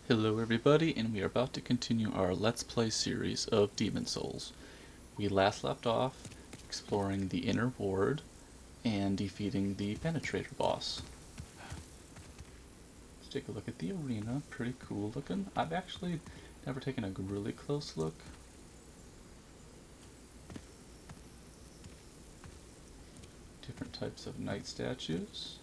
Hello everybody, and we are about to continue our Let's Play series of Demon Souls. We last left off exploring the inner ward and defeating the penetrator boss. Let's take a look at the arena, pretty cool looking. I've actually never taken a really close look. Different types of knight statues.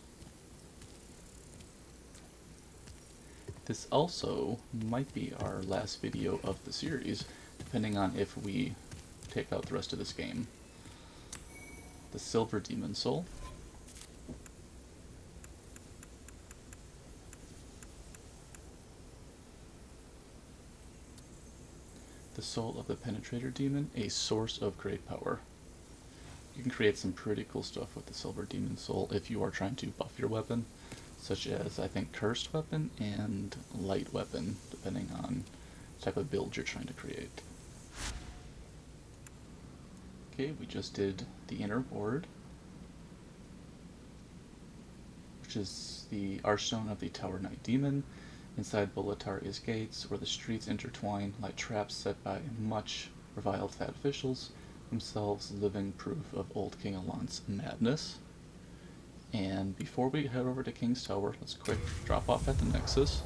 This also might be our last video of the series, depending on if we take out the rest of this game. The Silver Demon Soul. The Soul of the Penetrator Demon, a source of great power. You can create some pretty cool stuff with the Silver Demon Soul if you are trying to buff your weapon, such as, I think, Cursed Weapon and Light Weapon, depending on the type of build you're trying to create. Okay, we just did the inner ward, which is the Archstone of the Tower Knight Demon, inside Boletaria's gates, where the streets intertwine like traps set by much reviled fat officials, themselves living proof of old King Allant's madness. And before we head over to King's Tower, let's quick drop off at the Nexus,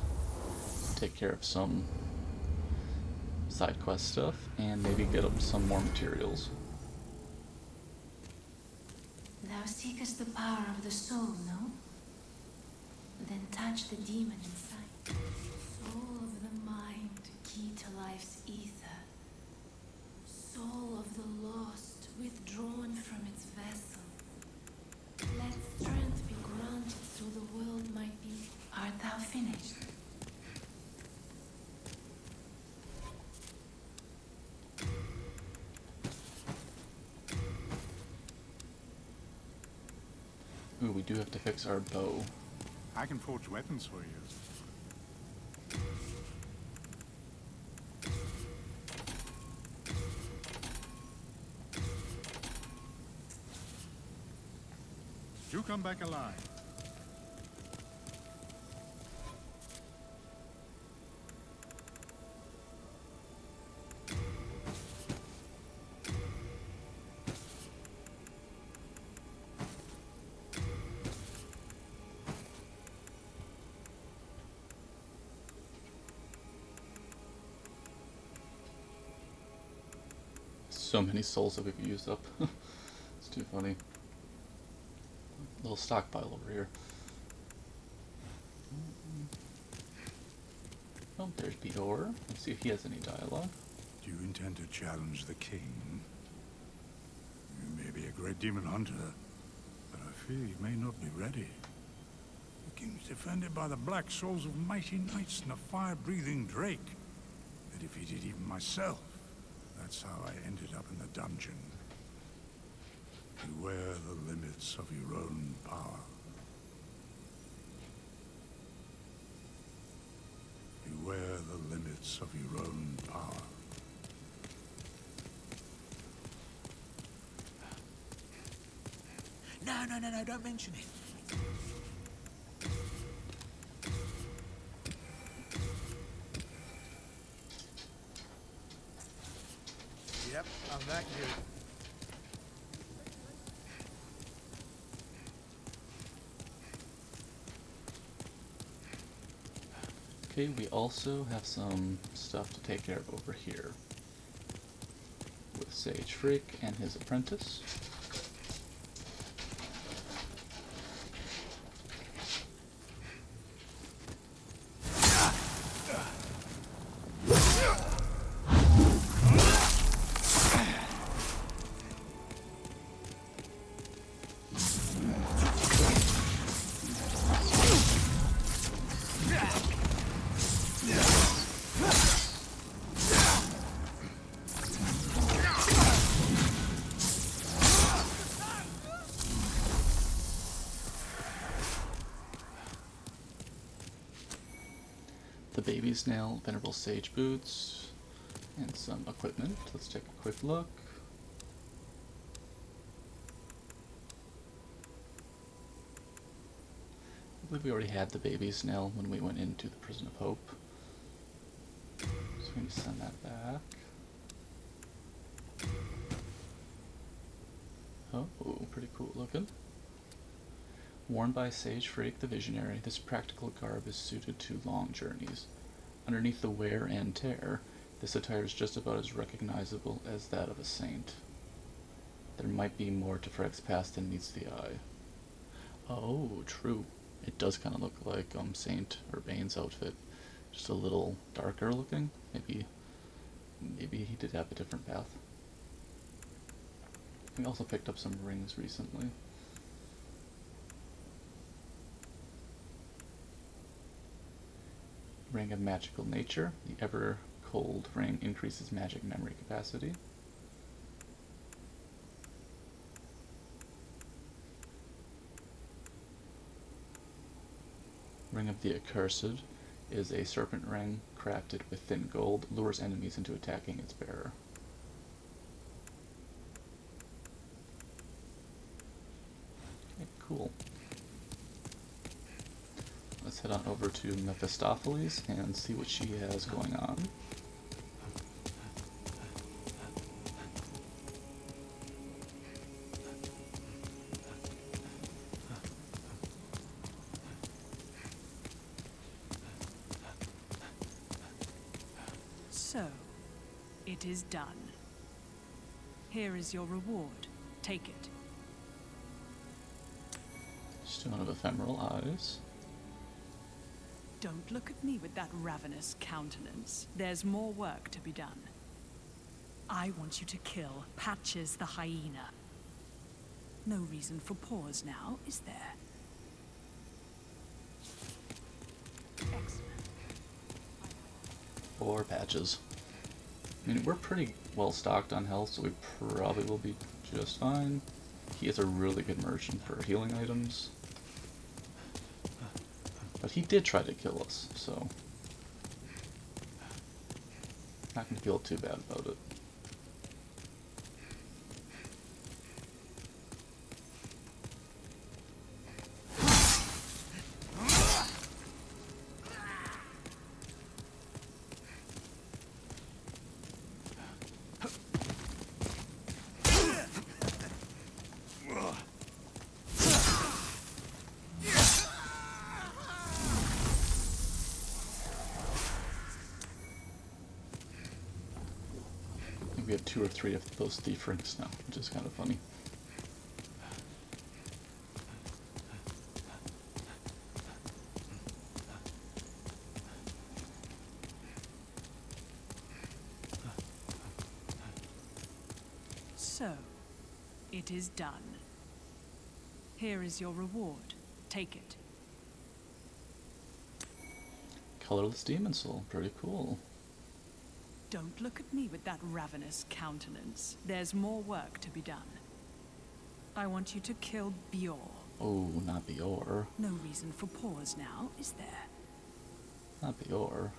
take care of some side quest stuff, and maybe get up some more materials. Thou seekest the power of the soul, no? Then touch the demon inside. Soul of the mind, key to life's ether. Soul of the lost, withdrawn from its vessel. Let strength be granted so the world might be. Art thou finished? Ooh, we do have to fix our bow. I can forge weapons for you. You come back alive. So many souls that we've used up. It's too funny. Little stockpile over here. Oh, there's Bjorn. Let's see if he has any dialogue. Do you intend to challenge the king? You may be a great demon hunter, but I fear you may not be ready. The king's defended by the black souls of mighty knights and a fire-breathing drake. They defeated even myself. That's how I ended up in the dungeon. Beware the limits of your own power. Beware the limits of your own power. No, don't mention it. Yep, I'm that good. Okay, we also have some stuff to take care of over here with Sage Freak and his apprentice. The baby snail, venerable sage boots, and some equipment. Let's take a quick look. I believe we already had the baby snail when we went into the Prison of Hope. So we need to send that back. Oh, pretty cool looking. Worn by Sage Freak the Visionary, this practical garb is suited to long journeys. Underneath the wear and tear, this attire is just about as recognizable as that of a saint. There might be more to Freg's past than meets the eye. Oh, true. It does kind of look like Saint Urbain's outfit, just a little darker looking. Maybe he did have a different path. We also picked up some rings recently. Ring of Magical Nature. The ever cold ring increases magic memory capacity. Ring of the Accursed is a serpent ring crafted with thin gold, lures enemies into attacking its bearer. Okay, cool. Let's head on over to Mephistopheles and see what she has going on. So, it is done. Here is your reward. Take it. Stone of Ephemeral Eyes. Don't look at me with that ravenous countenance. There's more work to be done. I want you to kill Patches the hyena. No reason for pause now, is there? Excellent. Or Patches. I mean, we're pretty well stocked on health, so we probably will be just fine. He is a really good merchant for healing items. But he did try to kill us, so not gonna feel too bad about it. We have 2 or 3 of those thief rings now, which is kind of funny. So, it is done. Here is your reward. Take it. Colorless Demon Soul, pretty cool. Don't look at me with that ravenous countenance. There's more work to be done. I want you to kill Bior. Oh, not Bior. No reason for pause now, is there? Not Bior.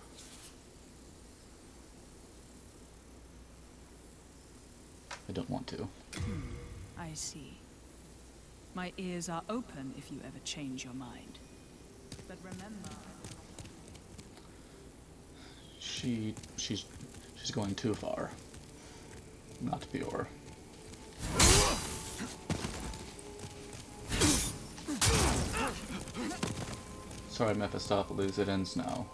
I don't want to. I see. My ears are open if you ever change your mind. But remember... She's going too far. Not Bior. Sorry, Mephistopheles, it ends now.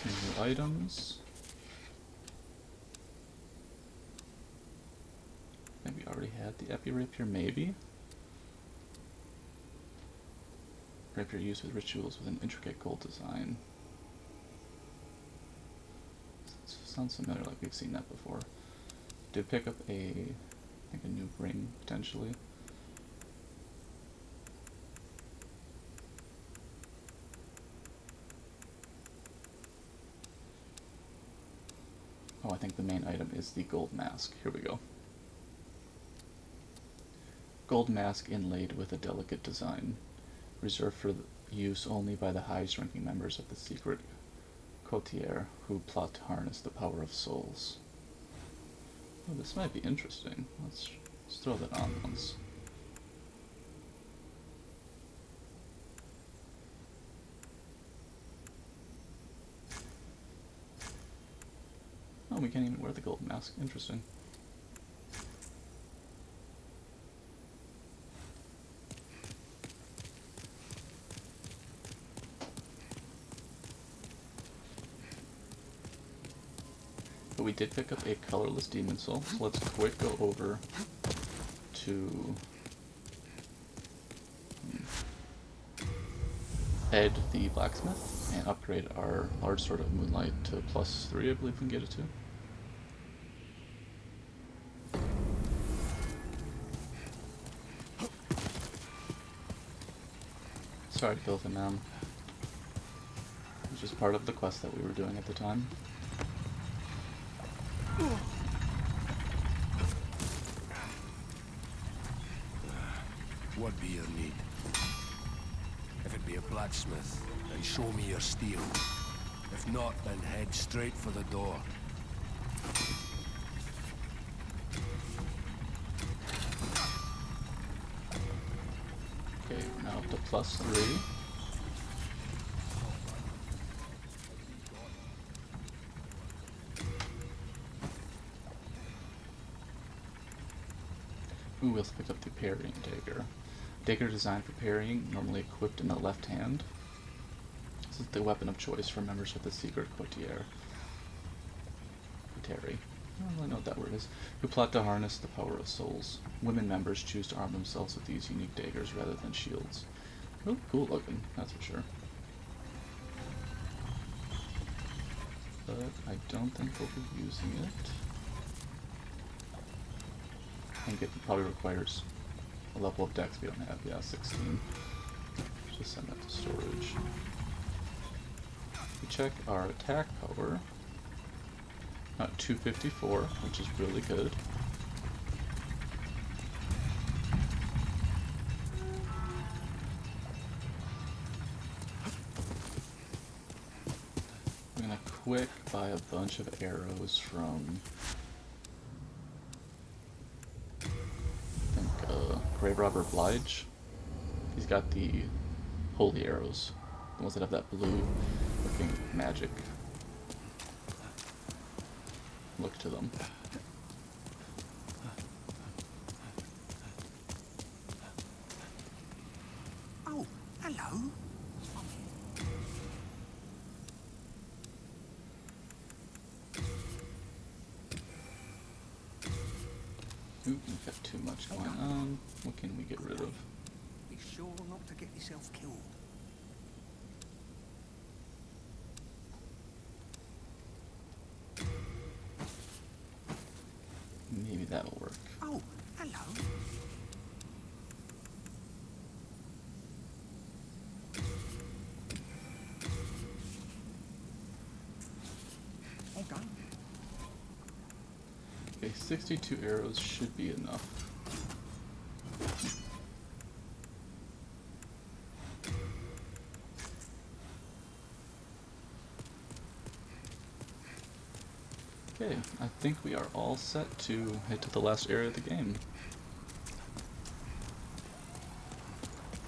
Some new items. Maybe already had the Epi Rapier, maybe? Rapier used with rituals with an intricate gold design. Sounds familiar, like we've seen that before. Did pick up I think a new ring, potentially. Oh, I think the main item is the gold mask. Here we go. Gold mask inlaid with a delicate design, reserved for use only by the highest-ranking members of the secret coterie who plot to harness the power of souls. Oh, this might be interesting. Let's throw that on once. Oh, we can't even wear the gold mask. Interesting. But we did pick up a colorless demon soul, so let's quick go over to Ed the blacksmith and upgrade our large sword of moonlight to +3, I believe we can get it to. Sorry, filthy man. Which is part of the quest that we were doing at the time. What be your need? If it be a blacksmith, then show me your steel. If not, then head straight for the door. Okay, we're now up to +3. Ooh, we also picked up the parrying dagger. Dagger designed for parrying, normally equipped in the left hand. This is the weapon of choice for members of the secret coterie. I don't really know what that word is. Who plot to harness the power of souls. Women members choose to arm themselves with these unique daggers rather than shields. Really cool looking, that's for sure. But I don't think we'll be using it. I think it probably requires a level of dex we don't have. Yeah, 16. Just send that to storage. We check our attack power. At 254, which is really good. I'm gonna quick buy a bunch of arrows from Grave Robber Blige. He's got the holy arrows, the ones that have that blue looking magic look to them. Oh, hello. Ooh, we've got too much going on. What can we get rid of? Be sure not to get yourself killed. Maybe that'll work. Oh, hello. All done. Okay, 62 arrows should be enough. Okay, I think we are all set to head to the last area of the game.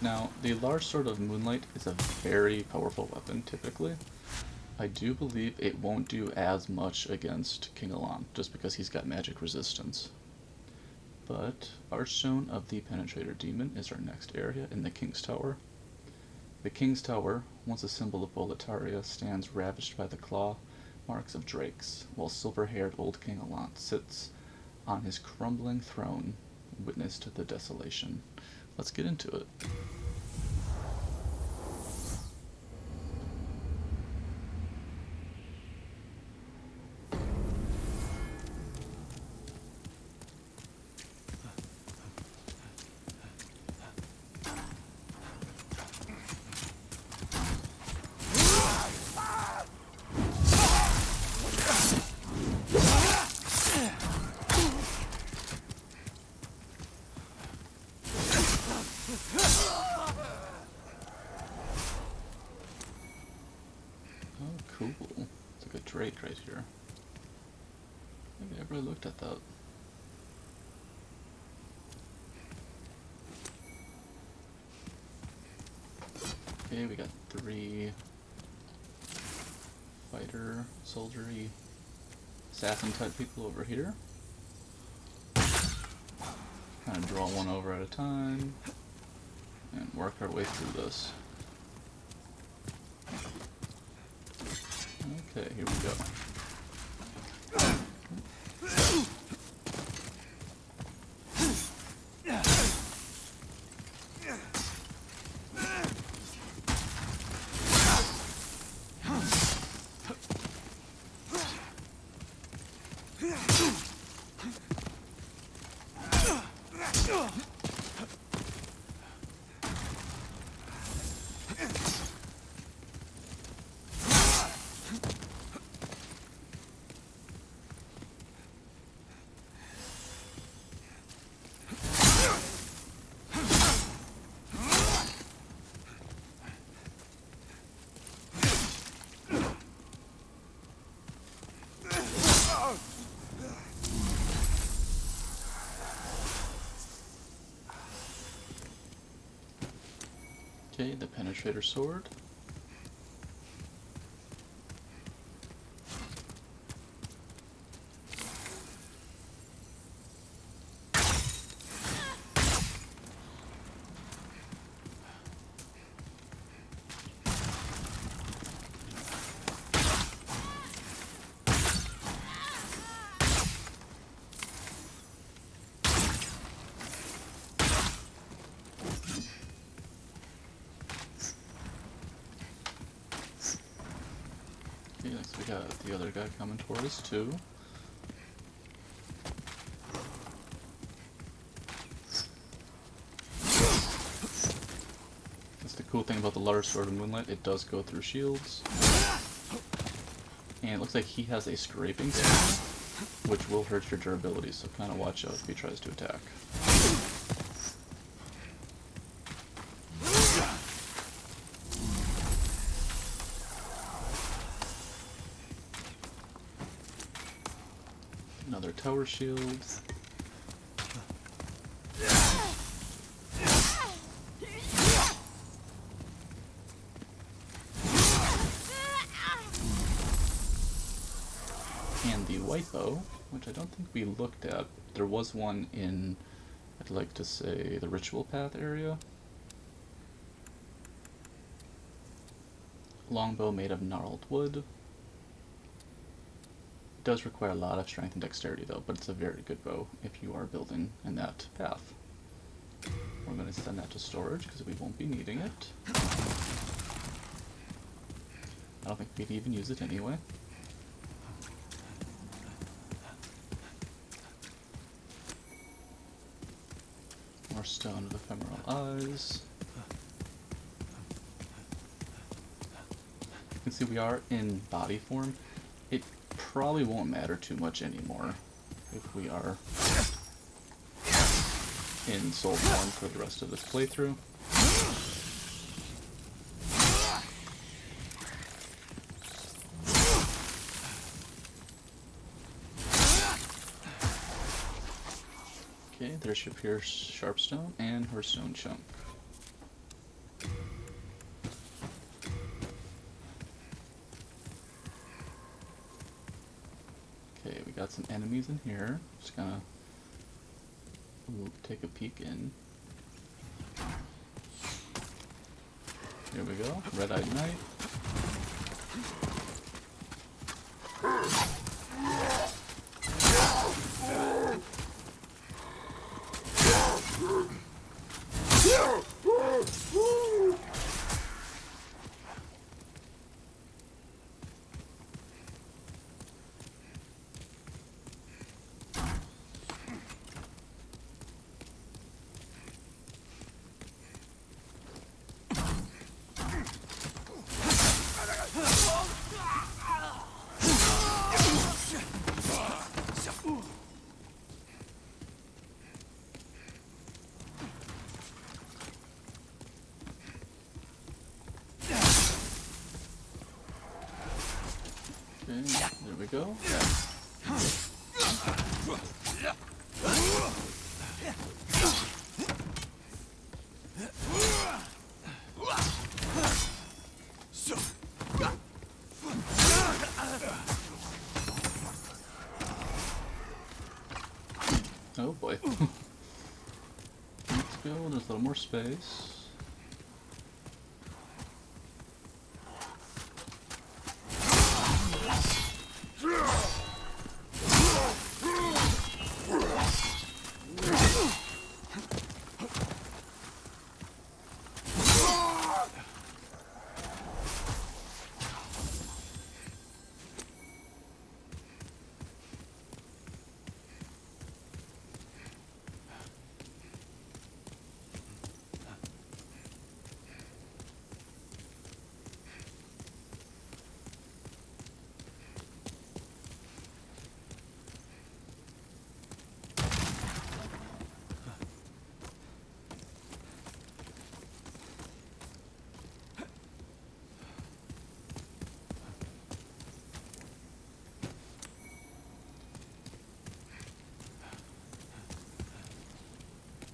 Now, the large sword of moonlight is a very powerful weapon, typically. I do believe it won't do as much against King Allant, just because he's got magic resistance. But Archstone of the Penetrator Demon is our next area in the King's Tower. The King's Tower, once a symbol of Boletaria, stands ravished by the claw marks of drakes, while silver-haired old King Allant sits on his crumbling throne, witness to the desolation. Let's get into it. cool. It's like a drake right here. I think I never really looked at that. Okay, we got 3 fighter, soldiery, assassin type people over here. Kind of draw one over at a time and work our way through this. Okay, here we go. Okay, the penetrator sword. Next we got the other guy coming toward us too. That's the cool thing about the large sword of Moonlight, it does go through shields. And it looks like he has a scraping skill, which will hurt your durability, so kind of watch out if he tries to attack. Another tower shield. And the white bow, which I don't think we looked at. There was one in, I'd like to say, the ritual path area. Longbow made of gnarled wood. Does require a lot of strength and dexterity though, but it's a very good bow if you are building in that path. We're going to send that to storage because we won't be needing it. I don't think we'd even use it anyway. More stone of ephemeral eyes. You can see we are in body form. It probably won't matter too much anymore if we are in soul form for the rest of this playthrough. Okay, there's your Pierce Sharpstone and her Stone Chunk. Okay, we got some enemies in here. Just gonna take a peek in. Here we go, Red-Eyed Knight. Okay, there we go. Oh boy. Let's go, there's a little more space.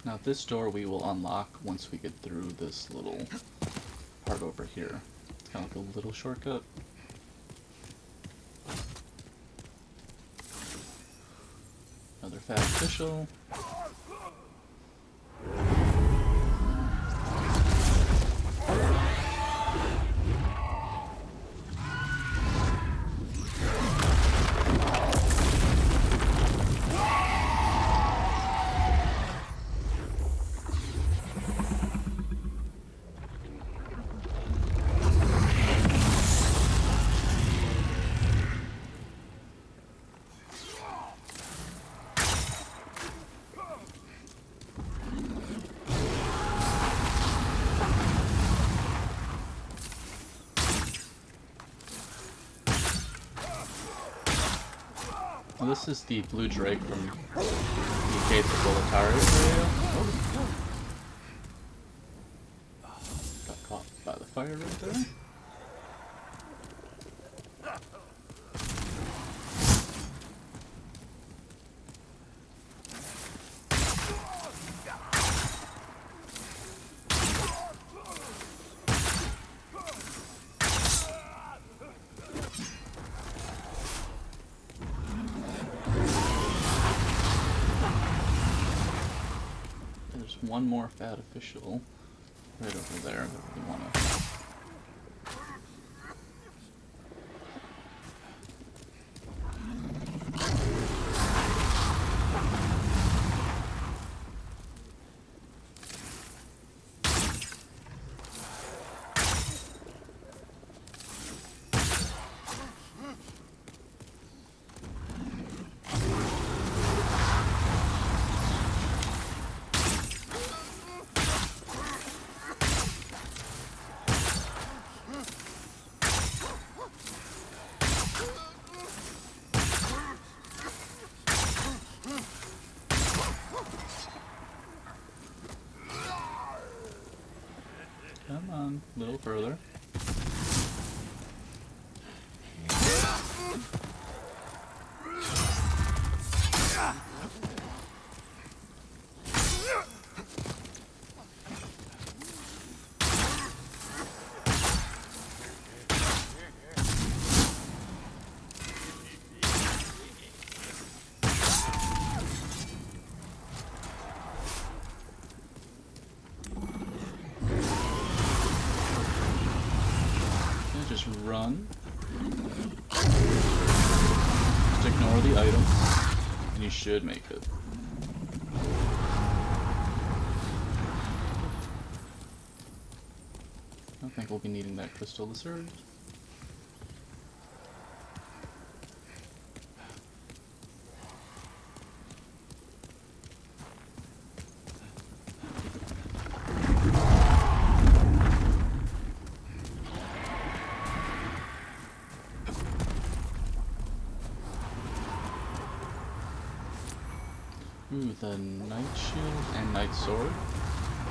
Now this door we will unlock once we get through this little part over here. It's kind of like a little shortcut. Another fat official. Well, this is the blue drake from the King of Boletaria area. Got caught by the fire right there. One more fat official right over there that we want to. Come on, a little further. Just run. Just ignore the items, and you should make it. I don't think we'll be needing that crystal to surge. Ooh, the Night Shield and Night Sword.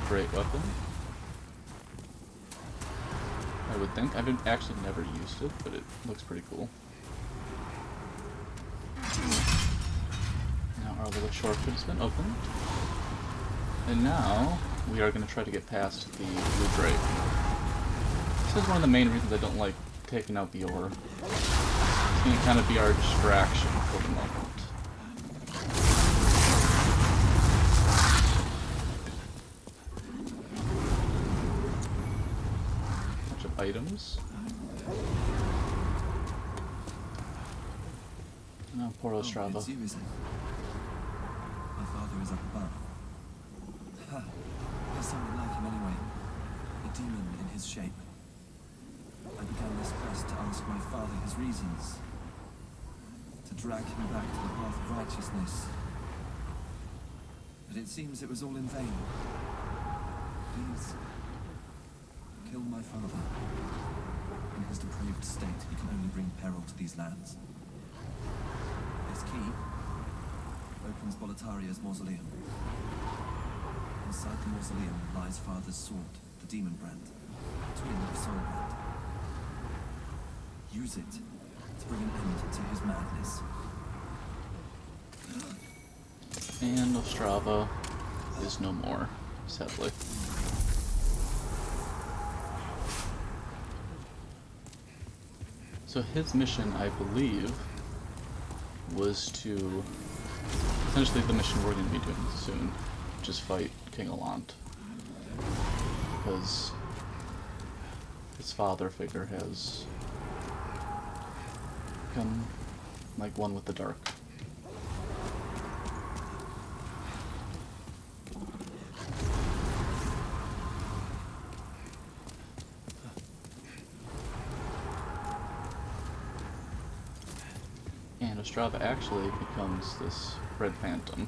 Great weapon. I would think. I've actually never used it, but it looks pretty cool. village shortcut has been opened. And now we are going to try to get past the blue drake. This is one of the main reasons I don't like taking out the ore. It's going to kind of be our distraction for the moment. Bunch of items. Oh, poor Ostrava. It's you, is it? My father is up above. Ha! I sounded like him anyway. A demon in his shape. I began this quest to ask my father his reasons. To drag him back to the path of righteousness. But it seems it was all in vain. Please, kill my father. In his depraved state, he can only bring peril to these lands. This key opens Boletaria's mausoleum. Inside the mausoleum lies Father's sword, the demon brand, twin of soul brand. Use it to bring an end to his madness. And Ostrava is no more, sadly. So his mission, I believe, was to, essentially the mission we're going to be doing soon, just fight King Allant. Because his father figure has become like one with the dark. And Ostrava actually becomes this red phantom.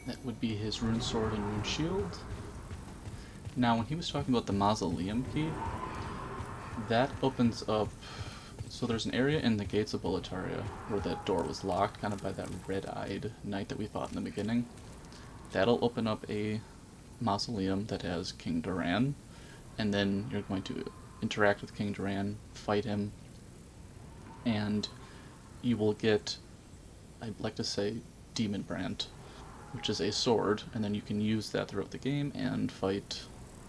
That would be his rune sword and rune shield. Now, when he was talking about the mausoleum key, that opens up. So there's an area in the gates of Boletaria where that door was locked, kind of by that red-eyed knight that we fought in the beginning. That'll open up a mausoleum that has King Duran, and then you're going to interact with King Duran, fight him, and you will get, I'd like to say, Demon Brand, which is a sword, and then you can use that throughout the game and fight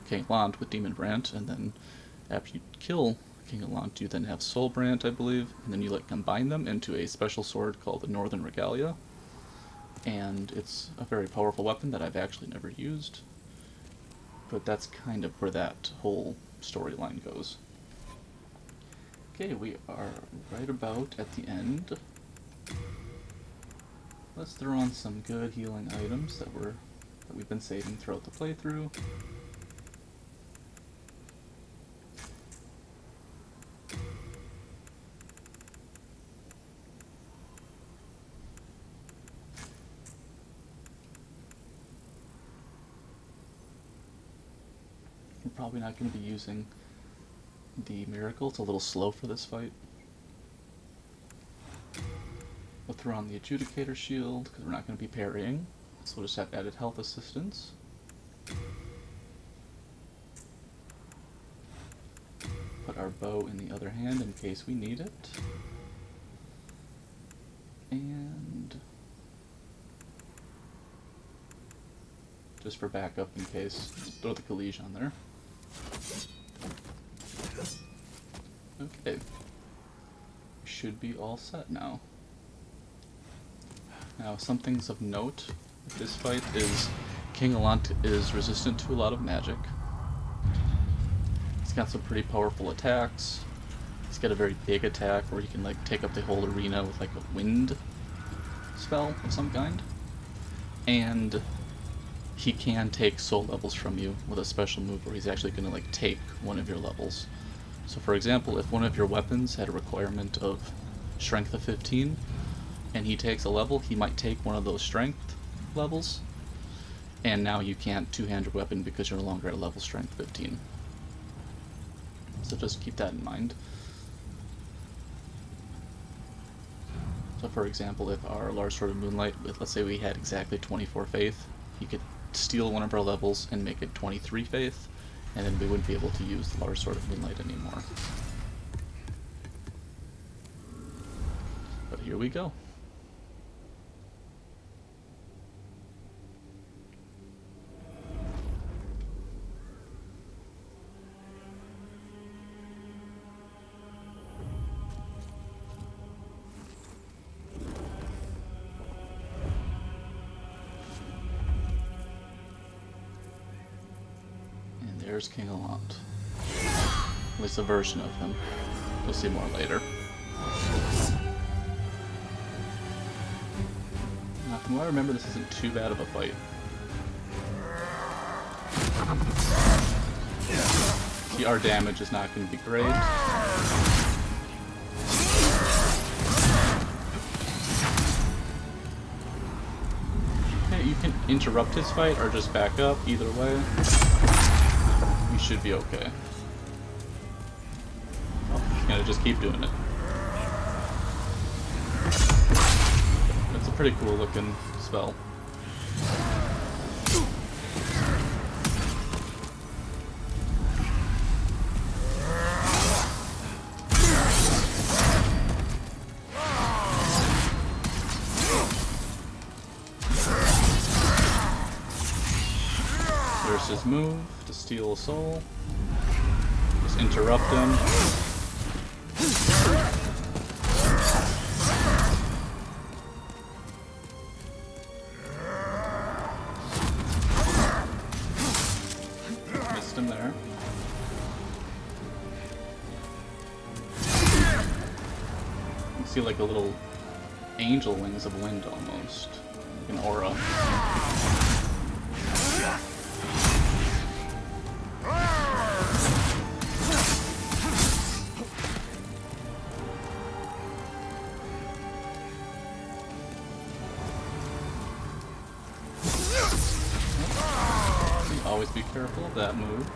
King Allant with Demon Brand, and then after you kill King Allant, you then have Soul Brand, I believe, and then you like combine them into a special sword called the Northern Regalia, and it's a very powerful weapon that I've actually never used, but that's kind of where that whole storyline goes. Okay, we are right about at the end. Let's throw on some good healing items that we've been saving throughout the playthrough. We're probably not going to be using the miracle. It's a little slow for this fight. We'll throw on the Adjudicator shield, because we're not going to be parrying, so we'll just have added health assistance. Put our bow in the other hand in case we need it. And just for backup in case, throw the Collige on there. Okay. Should be all set now. Now, some things of note with this fight is King Allant is resistant to a lot of magic. He's got some pretty powerful attacks. He's got a very big attack where he can like take up the whole arena with like a wind spell of some kind. And he can take soul levels from you with a special move where he's actually going to like take one of your levels. So for example, if one of your weapons had a requirement of strength of 15 and he takes a level, he might take one of those strength levels, and now you can't two-hand your weapon because you're no longer at level strength 15. So just keep that in mind. So for example, if our large sword of moonlight, let's say we had exactly 24 faith, he could steal one of our levels and make it 23 faith, and then we wouldn't be able to use the large sword of moonlight anymore. But here we go. There's King Allant. At least a version of him. We'll see more later. Now, from what I remember, this isn't too bad of a fight. See, our damage is not going to be great. Okay, you can interrupt his fight or just back up, either way. You should be okay. Oh, he's gonna just keep doing it. It's a pretty cool looking spell. There's his move. Steal a soul. Just interrupt him. Missed him there. You can see like a little angel wings of wind almost. Like an aura. Always be careful of that move.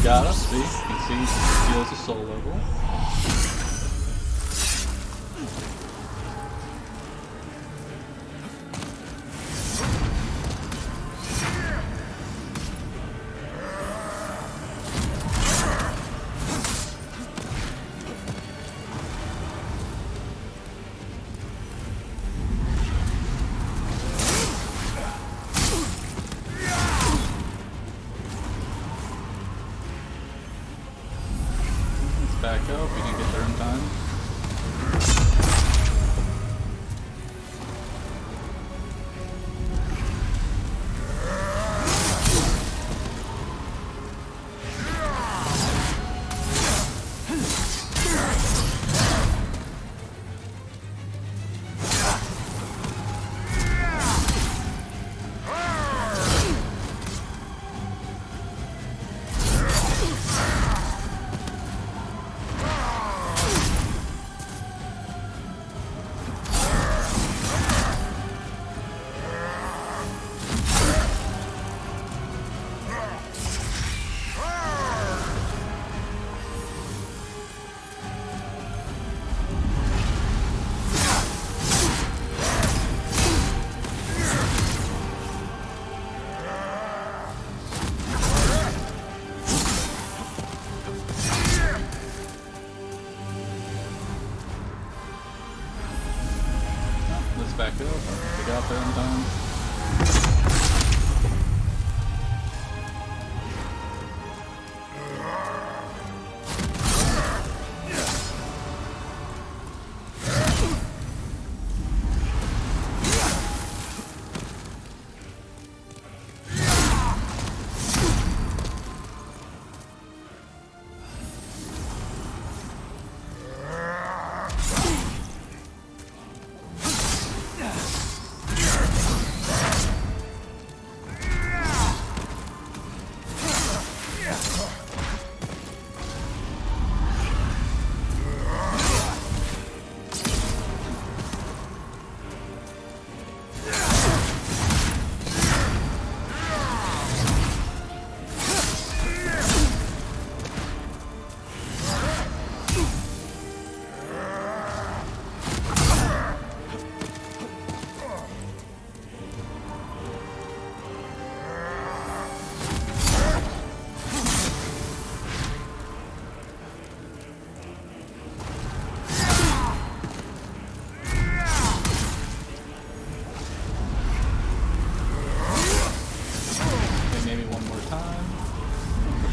Got us, see? You can see he steals a soul level. Back up, we can get there in time. up. I think we got there in time.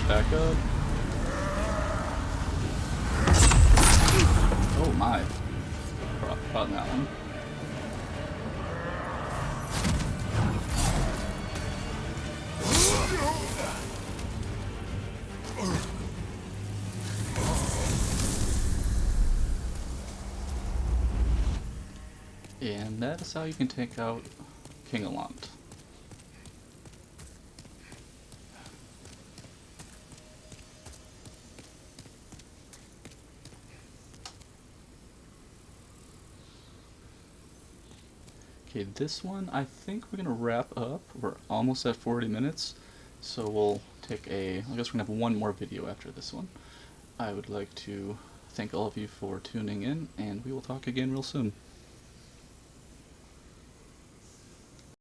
Back up. Oh my. Forgot about that one. And that is how you can take out King Allant. Okay, this one I think we're gonna wrap up. We're almost at 40 minutes, so we'll take I guess we're gonna have one more video after this one. I would like to thank all of you for tuning in, and we will talk again real soon.